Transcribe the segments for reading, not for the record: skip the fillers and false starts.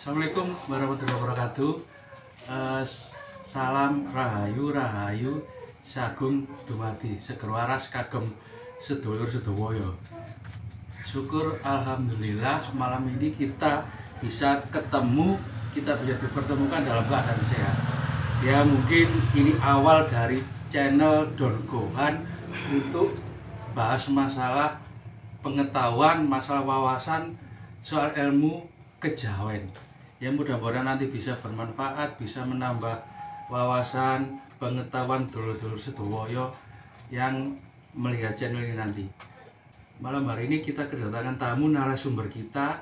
Assalamualaikum warahmatullahi wabarakatuh. Salam rahayu rahayu sagung dumadi seger waras kagem sedulur sedaya. Syukur alhamdulillah malam ini kita bisa ketemu, kita bisa dipertemukan dalam keadaan sehat. Ya mungkin ini awal dari channel Don Gohan untuk bahas masalah pengetahuan, masalah wawasan soal ilmu kejawen. Ya mudah-mudahan nanti bisa bermanfaat, bisa menambah wawasan, pengetahuan dulur-dulur sedaya yang melihat channel ini nanti. Malam hari ini kita kedatangan tamu narasumber kita.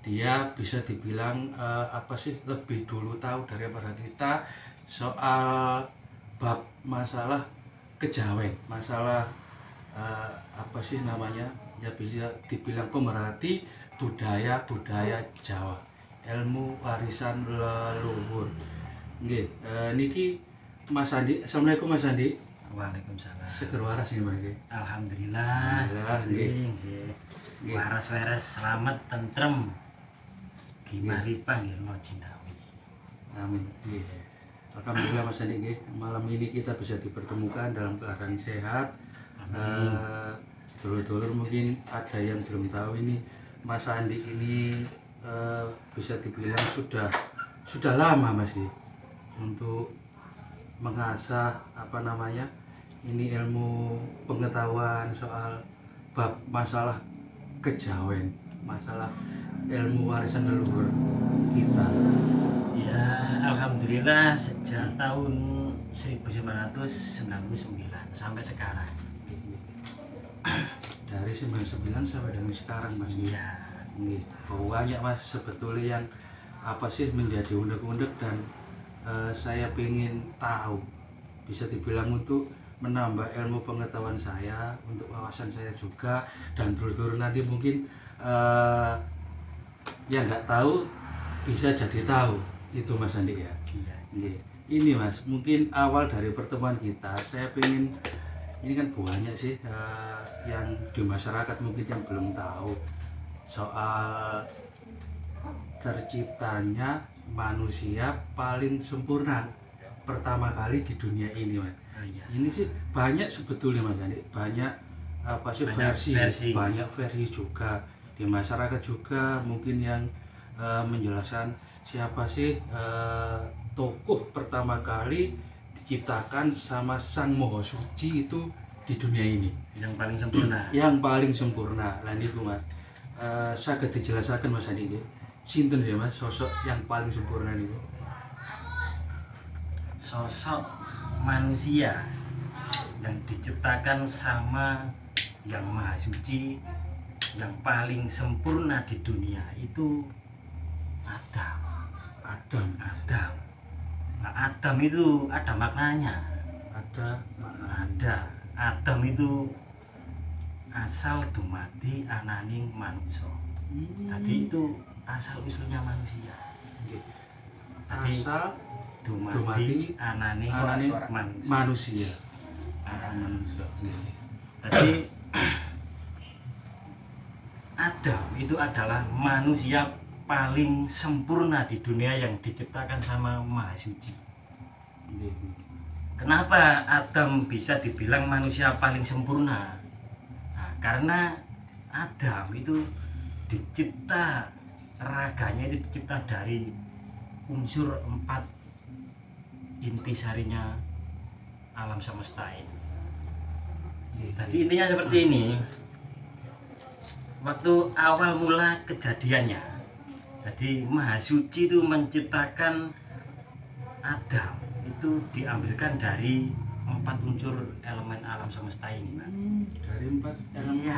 Dia bisa dibilang lebih dulu tahu daripada kita soal bab masalah kejawen, masalah ya bisa dibilang pemerhati budaya Jawa, ilmu warisan leluhur. Nggih, niki Mas Andi. Assalamualaikum Mas Andi. Waalaikumsalam. Seger waras nggih Mas nggih. Alhamdulillah. Nggih. Waras-waras selamat tentrem. Gimaripah nggih Mojinawi. Amin. Nggih. Alhamdulillah Mas Andi nggih. Malam ini kita bisa dipertemukan dalam keadaan sehat. Dulur-dulur mungkin ada yang belum tahu ini Mas Andi ini bisa dibilang sudah lama Mas untuk mengasah ini ilmu pengetahuan soal bab masalah kejawen, masalah ilmu warisan leluhur kita. Ya alhamdulillah sejak tahun 1999 sampai sekarang. Dari 99 sampai dengan sekarang Mas. Ya. Banyak Mas sebetulnya yang menjadi undek-undek dan saya ingin tahu, bisa dibilang untuk menambah ilmu pengetahuan saya, untuk wawasan saya juga, dan dulur-dulur nanti mungkin yang nggak tahu bisa jadi tahu itu Mas Andi ya. Iya. Ini Mas, mungkin awal dari pertemuan kita saya ingin, ini kan banyak sih yang di masyarakat mungkin yang belum tahu soal terciptanya manusia paling sempurna pertama kali di dunia ini Mas. Iya. Ini sih banyak sebetulnya Mas Andi, banyak versi, banyak versi juga di masyarakat juga mungkin yang menjelaskan siapa sih tokoh pertama kali diciptakan sama Sang Maha Suci itu di dunia ini Yang paling sempurna. yang paling sempurna. Lah niku Mas, saged dijelaskan Mas Andi nggih, sinten ya Mas sosok yang paling sempurna niku? Sosok manusia yang diciptakan sama Yang Maha Suci, yang paling sempurna di dunia itu Adam. Nah, Adam itu ada maknanya. Ada. Adam itu asal dumadi ananing manusia. Tadi itu asal usulnya manusia. Tadi Asal dumadi ananing manusia. Tadi Adam itu adalah manusia paling sempurna di dunia yang diciptakan sama Maha Suci. Kenapa Adam bisa dibilang manusia paling sempurna? Nah, karena Adam itu dicipta, raganya itu dicipta dari unsur 4 intisarinya alam semesta ini. Jadi intinya seperti ini. Waktu awal mula kejadiannya, jadi Maha Suci itu menciptakan Adam itu diambilkan dari 4 unsur elemen alam semesta ini, Pak. Dari 4 elemen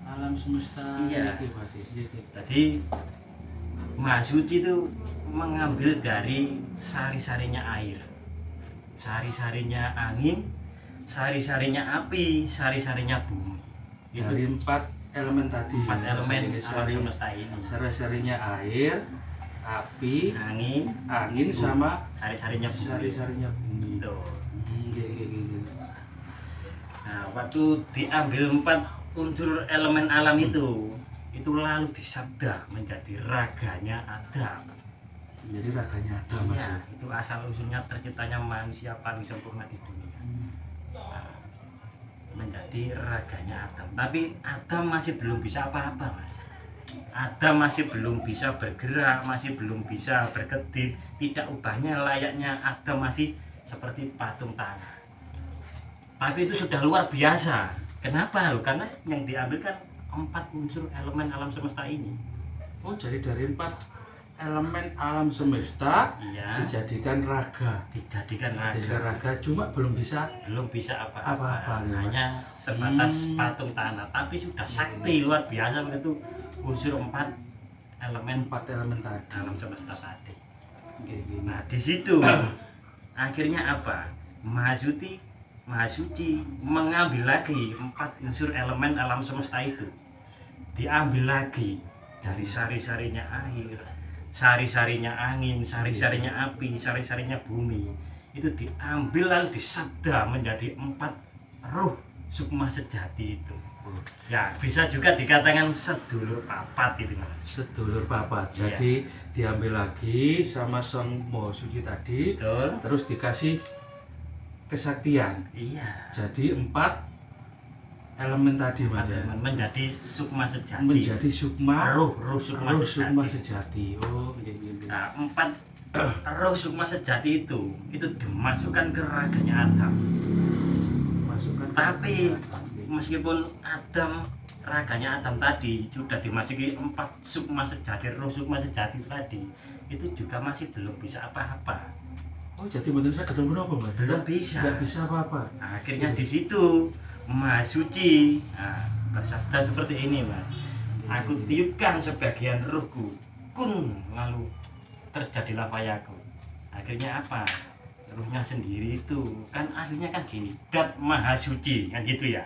alam semesta. Iya. Iya. Jadi Maha Suci itu mengambil dari sari-sarinya air, sari-sarinya angin, sari-sarinya api, sari-sarinya bumi. Itu Dari 4 elemen tadi. 4 elemen alam semesta ini. Sari-sarinya air, api, Angin sama sari-sarinya bumi. sari-sarinya bumi. Tuh. Gitu. Nah, waktu diambil 4 unsur elemen alam itu lalu disabda menjadi raganya Adam. Jadi raganya ada Mas. Iya, itu asal usulnya terciptanya manusia paling sempurna di dunia. Nah, menjadi raganya Adam. Tapi Adam masih belum bisa apa-apa, Mas. Adam masih belum bisa bergerak, masih belum bisa berkedip. Tidak ubahnya layaknya Adam masih seperti patung tanah. Tapi itu sudah luar biasa. Kenapa? Karena yang diambil kan 4 unsur elemen alam semesta ini. Oh, jadi dari 4 elemen alam semesta Iya. dijadikan raga. Dijadikan Dijadikan raga. raga cuma belum bisa. Apa-apa. Apa-apa, ya. Hanya sebatas patung tanah. Tapi sudah sakti luar biasa begitu unsur 4 elemen 4 elemen tadi. alam semesta tadi. Gitu. Nah, di situ akhirnya apa? Maha Suci mengambil lagi 4 unsur elemen alam semesta itu. Diambil lagi dari sari-sarinya air, sari-sarinya angin, sari-sarinya api, sari-sarinya bumi. Itu diambil lalu disabda menjadi 4 ruh sukma sejati itu. Ya, bisa juga dikatakan sedulur papat itu, Mas. Sedulur papat. Iya. Jadi diambil lagi sama Sang Maha Suci tadi, Betul. terus dikasih kesaktian. Iya. Jadi 4 elemen tadi Mas ya. Menjadi sukma sejati. Menjadi sukma ruh sukma ruh sejati. sukma sejati. Oh, gitu. Nah, 4 roh sukma sejati itu dimasukkan ke raganya Adam. Masukkan. Tapi meskipun Adam raganya Adam tadi sudah dimasuki 4 sukma sejati, roh sukma sejati tadi, itu juga masih belum bisa apa-apa. Oh, jadi benar saya ketemu apa Mas? Belum bisa. Tidak bisa apa-apa. Nah, akhirnya di situ Maha Suci bersabda seperti ini, Mas. Aku tiupkan sebagian ruhku, kun, lalu terjadilah payaku. Akhirnya apa? Ruhnya sendiri itu kan aslinya kan gini, dat Maha Suci kan gitu ya.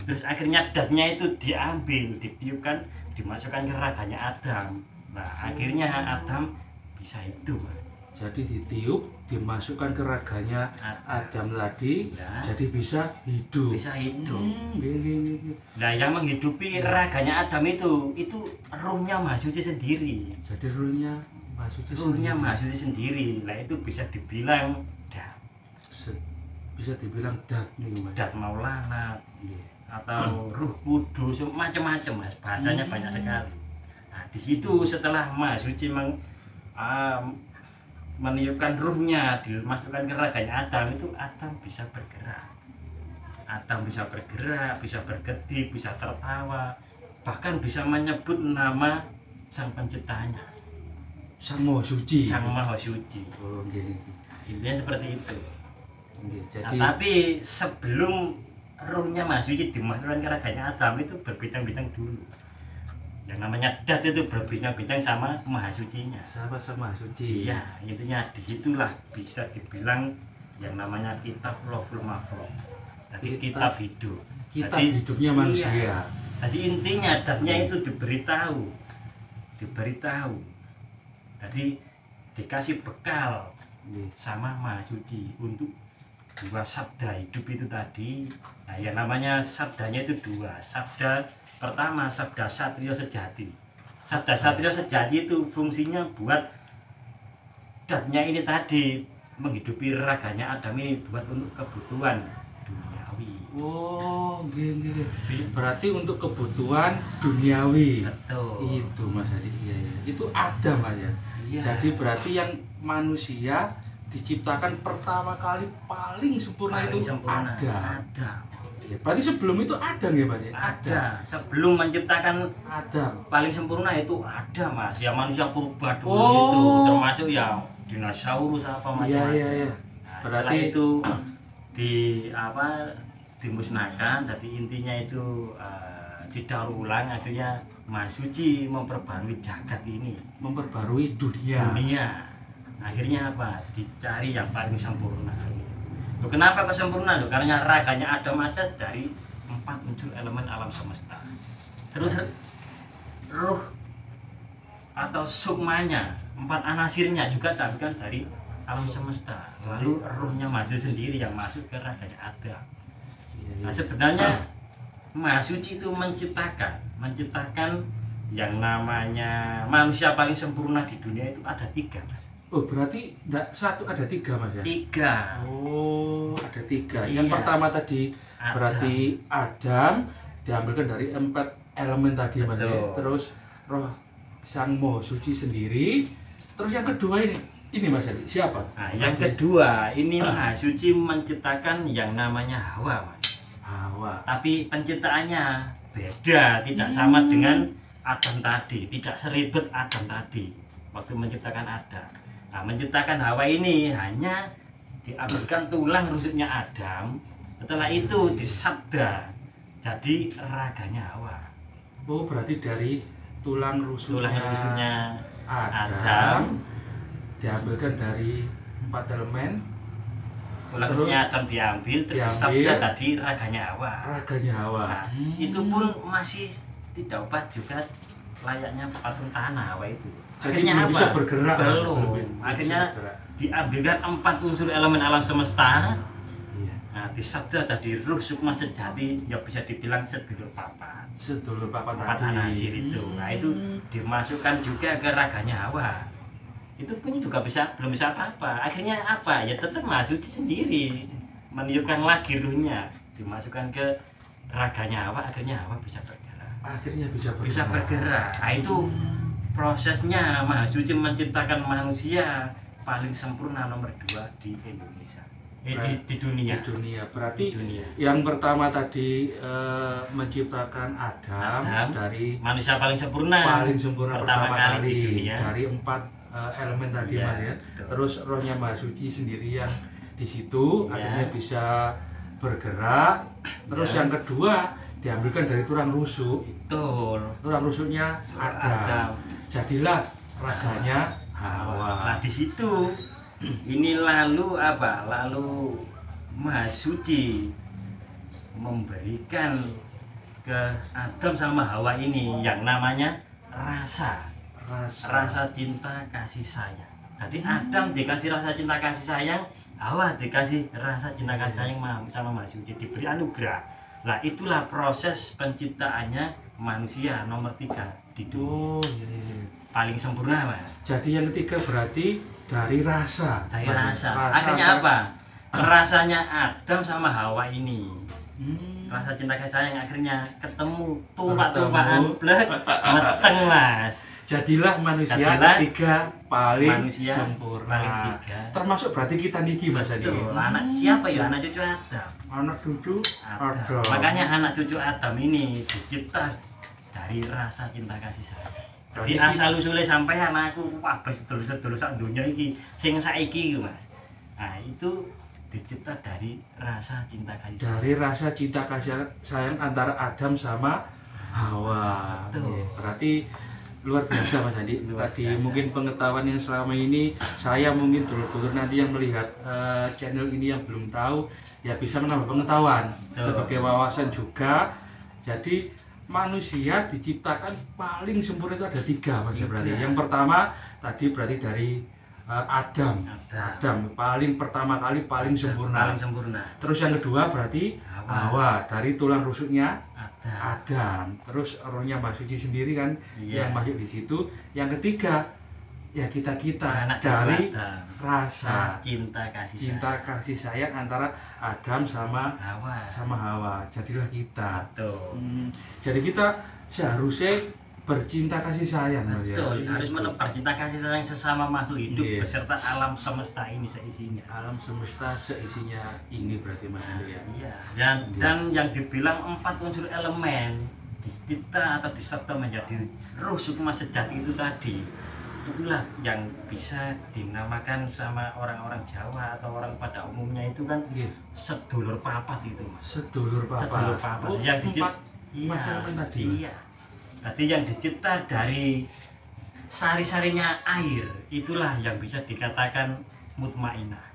Terus akhirnya datnya itu diambil, ditiupkan, dimasukkan ke raganya Adam. Nah, akhirnya Adam bisa hidup, Mas. Jadi ditiup, dimasukkan ke raganya Adam tadi, Ya. jadi bisa hidup. Bisa hidup. Gitu. Nah, yang menghidupi raganya Adam itu ruhnya Maha Suci sendiri. Jadi ruhnya Maha Suci Ruhnya sendiri. Maha Suci sendiri. Nah, itu bisa dibilang Bisa dibilang dat nih Mas. Dat Maulana Iya. atau Ruh Kudus, macam-macam, Mas. Bahasanya banyak sekali. Nah, di situ setelah Maha Suci meniupkan ruhnya, dimasukkan ke raganya Adam, itu Adam bisa bergerak. Adam bisa bergerak, bisa berkedip, bisa tertawa, bahkan bisa menyebut nama sang penciptanya, Sang Maha Suci. Sang Maha Suci. Oh, gitu. Intinya seperti itu. Jadi Nah, tapi sebelum ruhnya Maha Suci dimasukkan ke raganya Adam, itu berbincang-bincang dulu. Yang namanya dat itu berbincang-bincang sama Maha Sucinya. sama Maha Suci. Iya, intinya disitulah bisa dibilang yang namanya kitab Lauhul Mahfuz. Jadi kitab hidup. Kitab Jadi, hidupnya manusia. iya. Jadi intinya datnya itu diberitahu. Jadi dikasih bekal Iya. sama Maha Suci untuk 2 sabda hidup itu tadi. Nah, yang namanya sabdanya itu 2. Sabda pertama, sabda Satrio Sejati. Sabda Satrio Sejati itu fungsinya buat datnya ini tadi, menghidupi raganya Adam ini buat untuk kebutuhan duniawi. Oh, gini. Berarti untuk kebutuhan duniawi. Betul. Itu Mas Adi. Iya. Itu ada Mas ya. Iya. Jadi berarti yang manusia diciptakan pertama kali paling sempurna Paling itu sempurna. Adam. Adam. Ya, berarti sebelum itu Adam ya Mas? Ada. Sebelum menciptakan Adam. paling sempurna itu ada Mas, ya manusia purba dulu Oh. itu, termasuk ya dinosaurus apa macam-macam. Iya. Nah, setelah Berarti itu dimusnahkan, jadi intinya itu didaur ulang, akhirnya Maha Suci memperbarui jagat ini, memperbarui dunia. akhirnya apa, dicari yang paling sempurna. Loh, kenapa kesempurnaan? Loh, karena raganya Adam aja dari 4 unsur elemen alam semesta, terus ruh atau sukmanya, 4 anasirnya juga diambilkan dari alam semesta, lalu ruhnya maju sendiri yang masuk ke raganya Adam. Nah, sebenarnya Maha Suci itu menciptakan yang namanya manusia paling sempurna di dunia itu ada 3 Mas. Oh berarti enggak satu, ada 3 Mas ya? 3. Oh ada 3. Iya. Yang pertama tadi Adam. berarti Adam diambilkan dari 4 elemen tadi Mas ya. Betul. Terus roh Sang Maha Suci sendiri. Terus yang kedua ini Mas Adi, siapa? Nah, yang kedua ini Maha Suci menciptakan yang namanya Hawa Mas. Hawa. Tapi penciptaannya beda, tidak sama dengan Adam tadi, tidak seribet Adam tadi waktu menciptakan Adam. Nah, menciptakan Hawa ini hanya diambilkan tulang rusuknya Adam, setelah itu disabda jadi raganya Hawa. Oh berarti dari tulang rusuknya Adam diambilkan dari 4 elemen. Tulang rusuknya Adam diambil, terus disabda tadi raganya Hawa. Raganya Hawa. Nah, itu pun masih tidak obat juga, layaknya patung tanah Hawa itu. Jadi Akhirnya belum apa? bisa bergerak. Belum. Akhirnya diambilkan 4 unsur elemen alam semesta. Iya. Nah, disabda tadi ruh sukma sejati, ya bisa dibilang sedulur papat. Sedulur papat 4 tadi. anasir itu. Nah, itu dimasukkan juga ke raganya Hawa. Itu pun juga belum bisa apa-apa. Akhirnya apa? Ya tetap Maha Suci sendiri meniupkan lagi ruhnya, dimasukkan ke raganya Hawa, akhirnya Hawa bisa bergerak. Akhirnya bisa Bergerak. Nah, itu prosesnya Maha Suci menciptakan manusia paling sempurna nomor 2 di Indonesia. Di dunia. Di dunia. Berarti Di dunia. yang pertama tadi menciptakan Adam dari manusia paling sempurna pertama kali di dunia, dari 4 elemen tadi Iya, Mas ya. betul. Terus rohnya Maha Suci sendiri yang di situ Iya. akhirnya bisa bergerak. Terus Iya. yang kedua diambilkan dari tulang rusuk. Betul. Tulang rusuknya Adam. Jadilah raganya Hawa. Nah, di situ ini lalu apa? Lalu Maha Suci memberikan ke Adam sama Hawa ini yang namanya rasa cinta kasih sayang. Jadi Adam dikasih rasa cinta kasih sayang, Hawa dikasih rasa cinta kasih sayang sama Maha Suci, diberi anugerah. Nah, itulah proses penciptaannya manusia nomor 3 di dunia. Oh, iya. Paling sempurna Mas. Jadi yang ketiga berarti dari rasa. Dari rasa. Akhirnya apa? Rasanya Adam sama Hawa ini, rasa cinta kasih sayang akhirnya ketemu, tumpah-tumpahan blek meteng Mas. Jadilah manusia ketiga paling sempurna. Termasuk berarti kita niki Mas Adi. Betul. Anak siapa ya? Anak cucu Adam. Anak cucu Adam. Makanya anak cucu Adam ini dicipta dari rasa cinta kasih sayang. Jadi asal usulnya sampai anakku wah sedulur-sedulur sak dunia iki sing saiki Mas. Nah, itu dicipta dari rasa cinta kasih sayang. Dari rasa cinta kasih sayang antara Adam sama Hawa. Berarti luar biasa Mas Andi. Tadi mungkin pengetahuan yang selama ini saya mungkin dulur-dulur nanti yang melihat channel ini yang belum tahu ya bisa menambah pengetahuan sebagai wawasan juga. Jadi manusia diciptakan paling sempurna itu ada 3 Mas berarti. Yang pertama tadi berarti dari Adam paling pertama kali paling sempurna. Terus yang kedua berarti Hawa dari tulang rusuknya Adam. Terus rohnya Maha Suci sendiri kan yang masuk di situ. Yang ketiga ya kita dari rasa cinta kasih sayang antara Adam sama Hawa. Jadilah kita. Jadi Jadi kita seharusnya bercinta kasih sayang Mas ya. Betul, harus menebar cinta kasih sayang sesama makhluk hidup Iya. beserta alam semesta ini seisinya. Alam semesta seisinya ini berarti Mas Andi ya. Iya, dan yang dibilang 4 unsur elemen dicipta atau disabda menjadi ruh sukma sejati itu tadi, itulah yang bisa dinamakan sama orang-orang Jawa atau orang pada umumnya itu kan Iya. sedulur papat itu Mas. Sedulur papat. Sedulur papat Oh, yang empat iya, elemen tadi. iya. Tadi yang dicipta dari sari-sarinya air, itulah yang bisa dikatakan mutmainah.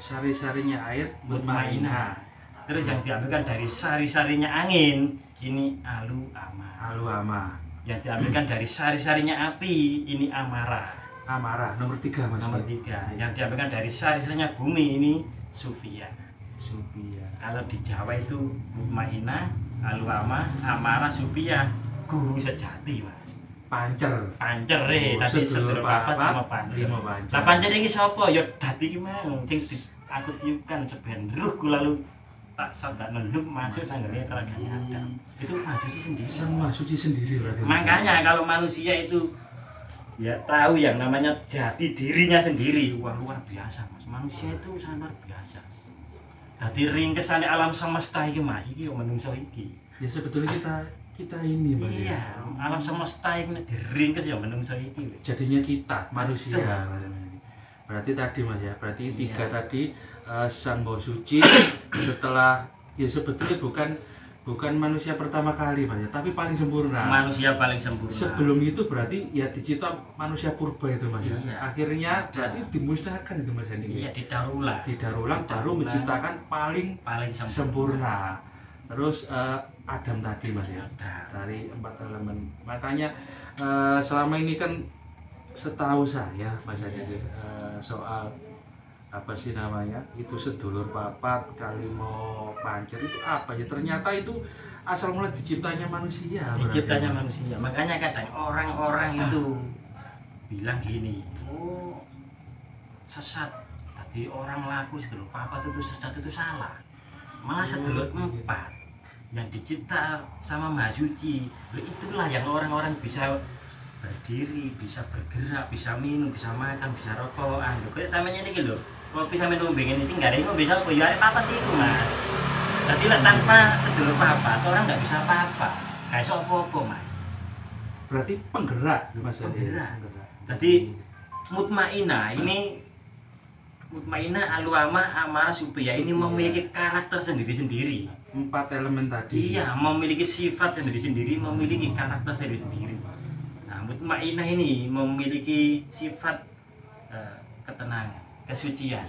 Sari-sarinya air mutmainah. Terus yang diambilkan dari sari-sarinya angin, ini alu ama. Aluama. Yang diambilkan dari sari-sarinya api, ini amara. Amarah nomor 3 Mas. Nomor 3. Yang diambilkan dari sari-sarinya bumi, ini sufia. Supia. Kalau di Jawa itu mutmainah, alu ama, amara, sufia, guru sejati Mas. Pancer. Pancer Oh, tadi sedulur sedulur papat papat, lima pancer. lima pancer. Lah pancer iki sapa? Ya dadi ki mang sing aku tiupkan seben ruhku lalu tak sadar neluk masuk nang ngene ragane Adam. Itu maksudnya sendiri. Semua suci sendiri berarti. Mas. Makanya kalau manusia itu ya tahu yang namanya jati dirinya sendiri, wah luar biasa Mas. Manusia itu sangat luar biasa. Dadi ringkesane alam semesta iki Mas, iki yo menungso iki. Ya sebetulnya kita ini Mas. Iya, alam semesta iki nek diringkes ya menungso iki. Jadinya kita manusia. Betul. Berarti tadi Mas ya, berarti Iya. 3 tadi Sang Bau Suci setelah ya sebetulnya bukan manusia pertama kali Mas ya, tapi paling sempurna. Manusia paling sempurna. Sebelum itu berarti ya dicipta manusia purba itu Mas ya. Iya. Akhirnya berarti dimusnahkan itu Mas ini. Iya didarulah. Didarulang baru Didarulang. menciptakan paling Paling sempurna. Terus Adam tadi Mas ya. Adam. Dari 4 elemen. Makanya selama ini kan setahu saya Mas Adi soal apa sih namanya itu sedulur papat kalimo pancer itu apa ya, ternyata itu asal mula diciptanya manusia Diciptanya berarti. manusia. Makanya kadang orang-orang itu bilang gini, oh sesat. Tadi orang laku sedulur papat itu sesat itu salah. Malah sedulur empat yang dicipta sama Maha Suci. Itulah yang orang-orang bisa berdiri, bisa bergerak, bisa minum, bisa makan, bisa rokokan. Lho, kayak sampeyan iki lho. Kopi sampe ngombe ngene sing gak ngombe sapa ya arek papat iku, Mas. Dadi lek tanpa sedulur papat orang nggak bisa apa-apa. Kayak iso apa-apa, Mas. Berarti penggerak Mas Adi. Penggerak. Jadi mutmainah ini mutmainah aluama amarah supaya ini memiliki karakter sendiri-sendiri. 4 elemen tadi. Iya, memiliki sifat sendiri-sendiri, memiliki karakter sendiri-sendiri. Nah, mutmainah ini memiliki sifat ketenangan, kesucian.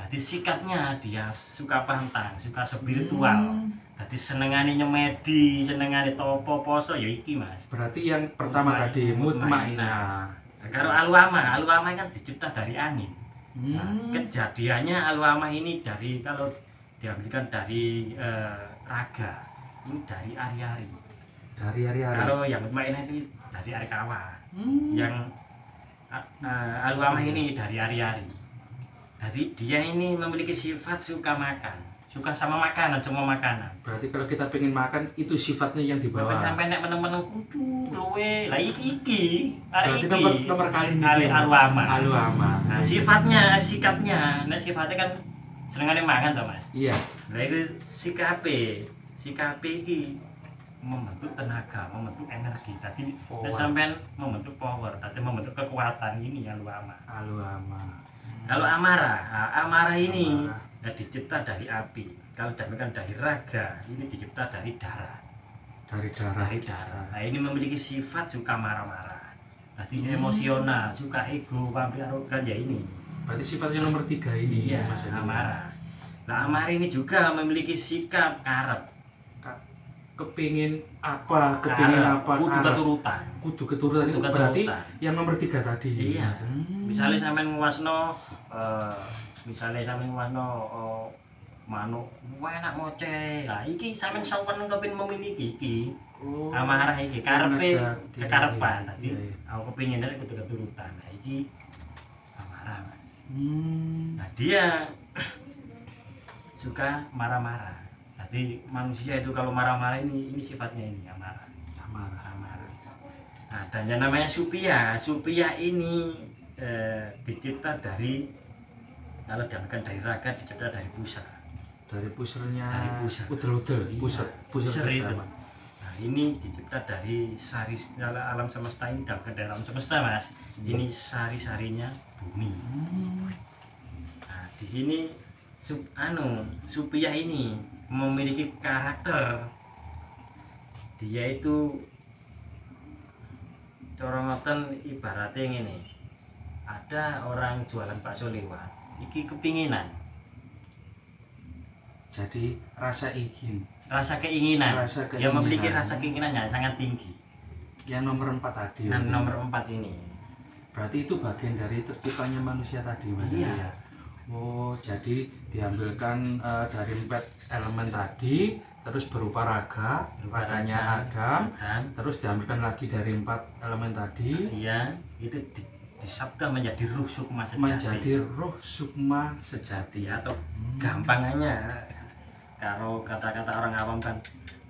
Jadi sikapnya dia suka pantang, suka spiritual. Jadi senengane nyemedi, senengane topo poso ya iki, Mas. Berarti yang pertama tadi mutmainah. Nah, kalau aluama kan dicipta dari angin. Nah, kejadiannya aluama ini dari kalau diambilkan dari raga, ini dari ari-ari. Dari hari-hari. Kalau yang mutmainah itu dari arikawa. Yang aluama ini dari ari-ari. Jadi dia ini memiliki sifat suka makan, suka sama makanan, semua makanan. Berarti kalau kita pengen makan itu sifatnya yang dibawa. Bapak sampai nek meneng-meneng kudu luwe. Lah iki Berarti hari iki. nomor kali ini. Aluama. Aluama. Nah, sifatnya, sikapnya, nek sifatnya kan senengane mangan to, Mas. Iya. Lah itu sikape iki membentuk tenaga, membentuk energi. Tadi nek sampean membentuk power, tadi membentuk kekuatan ini aluama. Aluama. Kalau amarah, amarah ini dicipta dari api. Kalau demikian dari raga, ini dicipta dari darah. Dari darah. Dari darah. Nah, ini memiliki sifat suka marah-marah. Tadi emosional, suka ego, sampai arogan ya ini. Berarti sifatnya nomor 3 ini. Iya, Mas Adi. amarah. Nah, amarah ini juga memiliki sikap karep. Kepingin apa? Kepingin apa? Kudu arep. keturutan. Kudu keturutan itu Kudu berarti keturutan. yang nomor 3 tadi. Iya. Mas. Misalnya sampean nguasno manuk, wah enak moce. Lah iki sampean sawen kepin memiliki iki. Oh, Amarah iki karepe ada di- kekarepan. iya, Tadi iya. aku kepingin nek kudu keturutan. Nah iki amarah, Mas. Hmm. Nah dia suka marah-marah. Jadi manusia itu kalau marah-marah ini sifatnya ini amarah. Amarah. Amarah. dan yang namanya Supia. Supia ini dicipta dari, kalau diambilkan dari raga, dicipta dari pusar. Dari pusernya. Dari pusar. Udel-udel. Iya, Pusar pusar itu. pertama. Nah, ini dicipta dari sari alam semesta ini, diambilkan dari alam semesta, Mas. Ini sari-sarinya bumi. Nah, di sini Supia ini memiliki karakter. Dia itu coronoten ibaratnya ini. Ada orang jualan bakso lewat, iki kepinginan. Jadi rasa ingin. Rasa keinginan. Dia memiliki rasa keinginan yang sangat tinggi. Yang nomor 4 tadi. Nah, nomor 4 ini. Berarti itu bagian dari terciptanya manusia tadi, Mas. Iya. Oh, jadi diambilkan dari 4 elemen tadi, terus berupa raga, raganya Adam, terus diambilkan lagi dari 4 elemen tadi. Iya, itu disabda menjadi ruh sukma sejati. Menjadi ruh sukma sejati. Atau gampangannya, kalau kata-kata orang awam kan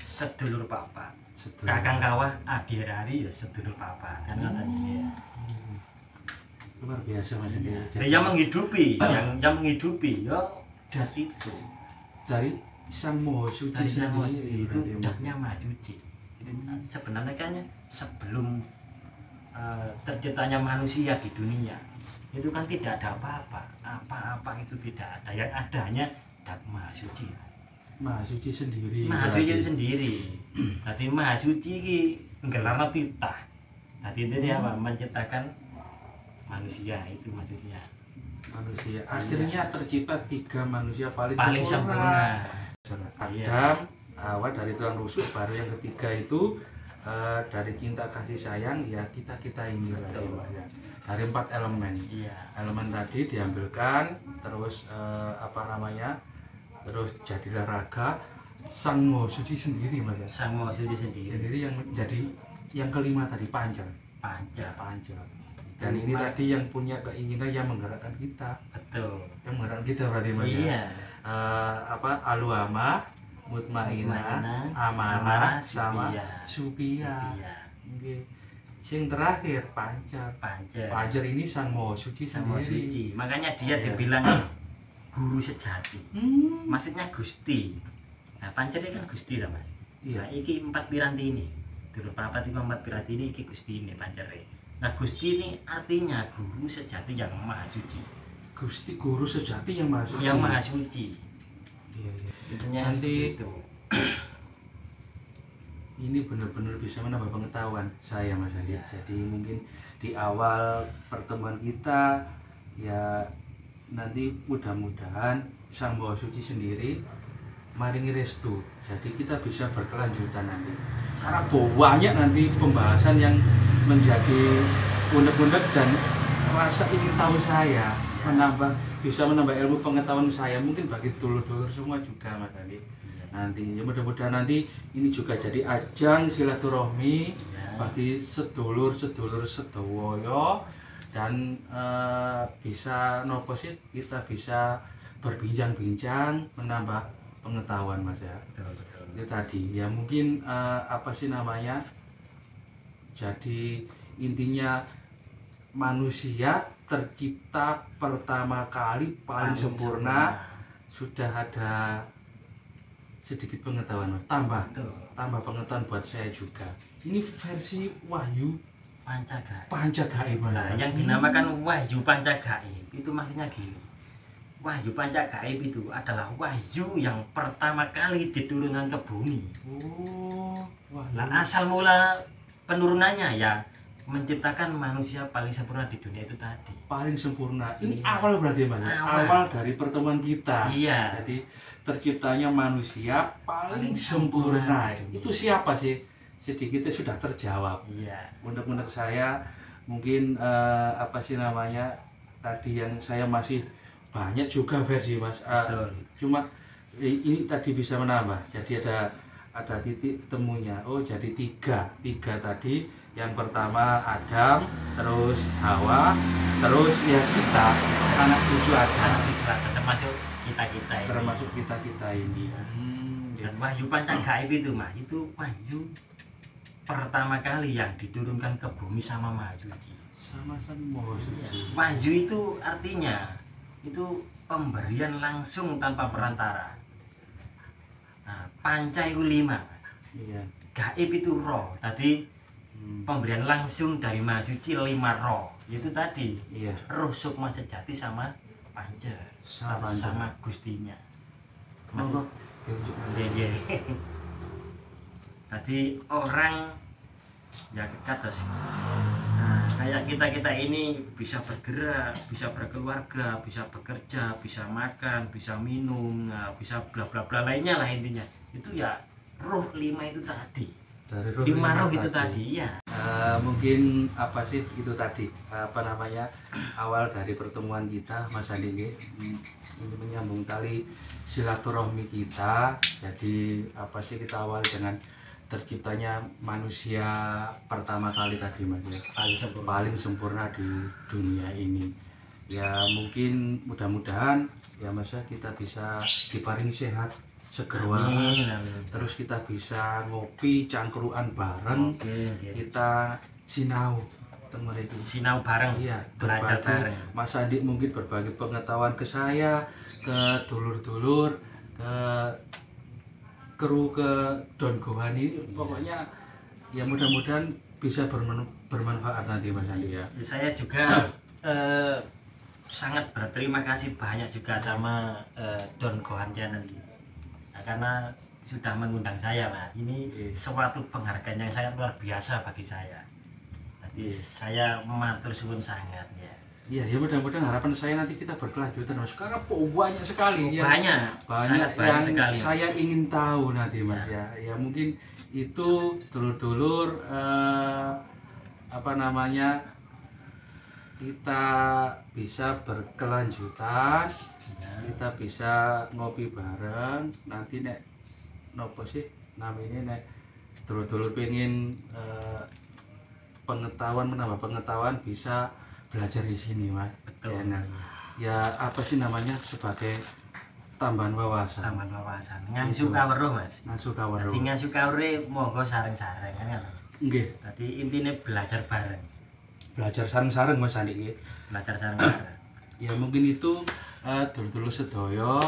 sedulur papa. Kakang kawah adir hari ya sedulur papa kan katanya. Luar biasa Mas. Yang menghidupi, yang menghidupi ya dat itu. Dari Sang Maha Suci. Dari Sang Maha Suci itu datnya Maha Suci. Sebenarnya kan sebelum terciptanya manusia di dunia itu kan tidak ada apa-apa itu tidak ada, yang adanya dat Maha Suci. Maha Suci sendiri. Maha Suci sendiri. Jadi Maha Suci ini nggelarno titah. Jadi ini apa? Menciptakan manusia, itu maksudnya. Manusia. Akhirnya tercipta 3 manusia paling sempurna. Adam, Hawa dari tulang rusuk, baru yang ketiga itu dari cinta kasih sayang ya kita ini ya. Dari 4 elemen. Iya. Elemen tadi diambilkan, terus terus jadilah raga Sang Maha Suci sendiri, Mas. Sang Maha Suci sendiri yang menjadi yang kelima tadi panca. Dan ini tadi yang punya keinginan yang menggerakkan kita. Betul. Yang menggerakkan kita berarti, Mas. Iya. Aluama, mutmainah, amanah, sama supia. Nggih. Sing terakhir pancar. Pancar ini Sang Maha Suci sendiri. Makanya dia dibilang guru sejati. Maksudnya Gusti. Nah, pancar ini kan Gusti lah, Mas. Iya. Nah, iki 4 piranti ini. Dulu papat itu 4 piranti ini iki Gusti ini pancar. Nah, Gusti ini artinya guru sejati yang Maha Suci. Gusti guru sejati yang Maha Suci. Yang Maha Suci. Iya. Intinya Nanti itu. Ini benar-benar bisa menambah pengetahuan saya, Mas Andi. Jadi mungkin di awal pertemuan kita ya nanti mudah-mudahan Sang Maha Suci sendiri maringi restu. Jadi kita bisa berkelanjutan nanti. Karena banyak nanti pembahasan yang menjadi unek-unek dan rasa ingin tahu saya, bisa menambah ilmu pengetahuan saya, mungkin bagi dulur-dulur semua juga, Mas Andi. Nanti ya mudah-mudahan nanti ini juga jadi ajang silaturahmi bagi sedulur-sedulur sedoyo, dan bisa nopo sih kita bisa berbincang-bincang menambah pengetahuan, Mas ya. Betul. Itu tadi ya mungkin jadi intinya manusia tercipta pertama kali paling sempurna. Sudah ada sedikit pengetahuan, Mas. Tambah pengetahuan buat saya juga. Ini versi Wahyu Pancagaib. Nah, yang dinamakan Wahyu Pancagaib itu maksudnya gini. Wahyu Pancagaib itu adalah wahyu yang pertama kali diturunkan ke bumi. Nah, asal mula penurunannya ya menciptakan manusia paling sempurna di dunia itu tadi. Paling sempurna. Ini awal berarti, Mas. Awal dari pertemuan kita. Iya. Jadi terciptanya manusia paling sempurna. Itu siapa sih? Sedikitnya sudah terjawab. Iya. Menurut saya mungkin tadi yang saya masih banyak juga versi, Mas. Cuma ini tadi bisa menambah. Jadi ada titik temunya. Oh, jadi tiga tadi. Yang pertama Adam, terus Hawa, terus ya kita, anak cucu Adam. Termasuk kita ini. Dan Wahyu Pancagaib itu, Mas, itu wahyu pertama kali yang diturunkan ke bumi sama Maha Suci. Sama-sama Maha Suci. Maju itu artinya itu pemberian langsung tanpa perantara. Nah, panca itu 5. Iya. Gaib itu roh. Tadi pemberian langsung dari Maha Suci 5 roh. Itu tadi. Iya. Roh sukma sejati sama panca. Sama Sama Gustinya. Monggo. Iya. Tadi orang ya kata sih. Nah, kayak kita ini bisa bergerak, bisa berkeluarga, bisa bekerja, bisa makan, bisa minum, nah, bisa bla bla bla lainnya lah intinya. Itu ya roh 5 itu tadi. Dari roh 5 roh itu tadi ya. Mungkin apa sih itu tadi apa namanya awal dari pertemuan kita Mas Andi ini menyambung tali silaturahmi kita. Jadi apa sih kita awal dengan terciptanya manusia pertama kali tadi Mas ya, paling sempurna di dunia ini. Ya mungkin mudah-mudahan ya Mas ya kita bisa diparingi sehat seger waras, terus kita bisa ngopi cangkruan bareng, kita sinau teman itu sinau bareng, iya, belajar bareng. Mas Andi mungkin berbagi pengetahuan ke saya, ke dulur-dulur, ke kru, ke Don Gohan ini, pokoknya ya mudah-mudahan bisa bermanfaat nanti Mas Andi ya. Saya juga sangat berterima kasih banyak juga sama Don Gohan Channel ini. Nah, karena sudah mengundang saya lah. Ini suatu penghargaan yang sangat luar biasa bagi saya. Jadi saya matur suwun sangat ya. Iya, ya mudah-mudahan harapan saya nanti kita berkelanjutan Mas. Karena banyak sekali ya. Banyak yang sekali. Saya ingin tahu nanti Mas ya. Ya mungkin itu dulur-dulur apa namanya kita bisa berkelanjutan, kita bisa ngopi bareng. Nanti nek nopo sih namanya nek dulur-dulur pengen pengetahuan, menambah pengetahuan, bisa belajar di sini Mas. Betul. Ya apa sih namanya sebagai tambahan wawasan. Tambahan wawasan. Ngasuh kawruh Mas. Ngasuh kawruh. Jadi ngasuh kawruh monggo sareng-sareng kan. Nggih. Tadi intinya belajar bareng. Belajar sareng-sareng Mas Andi nggih. Belajar sareng-sareng. Ya mungkin itu dulur-dulur sedaya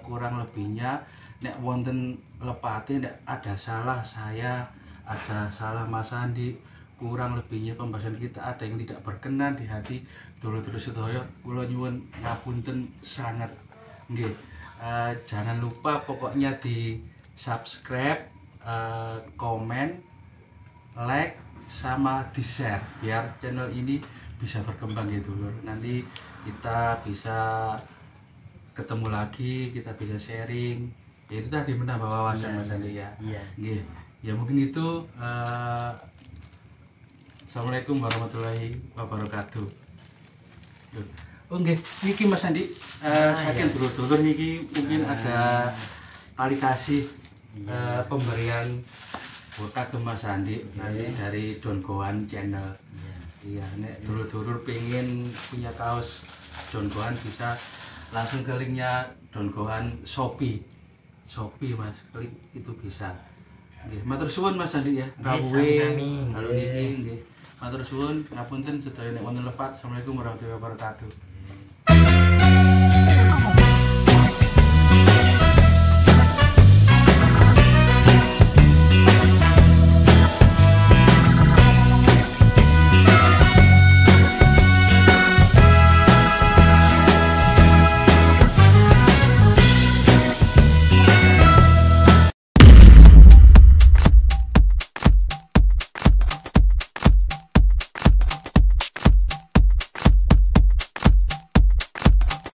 kurang lebihnya nek wonten lepate nek ada salah saya, ada salah Mas Andi, kurang lebihnya pembahasan kita ada yang tidak berkenan di hati dulur-dulur sedaya, kula nyuwun ngapunten sangat nggih. Jangan lupa pokoknya di subscribe, komen, like sama di share biar channel ini bisa berkembang ya dulur. Nanti kita bisa ketemu lagi, kita bisa sharing. Ya, itu tadi menambah wawasan Mas Andi ya. Iya. Nggih. Ya mungkin itu Assalamualaikum warahmatullahi wabarakatuh. Oh nggih, niki Mas Andi saking dulur-dulur niki mungkin ada tali kasih pemberian kagem Mas Andi nanti dari Don Gohan Channel. Iya, nek dulur-dulur pengen punya kaos Don Gohan bisa langsung ke linknya Don Gohan Shopee Mas, klik itu bisa. Nggih, matur suwun Mas Andi ya. Rawuhe kalau niki nggih. Matur suwun, ngapunten sedaya nek wonten lepat. Assalamualaikum warahmatullahi wabarakatuh.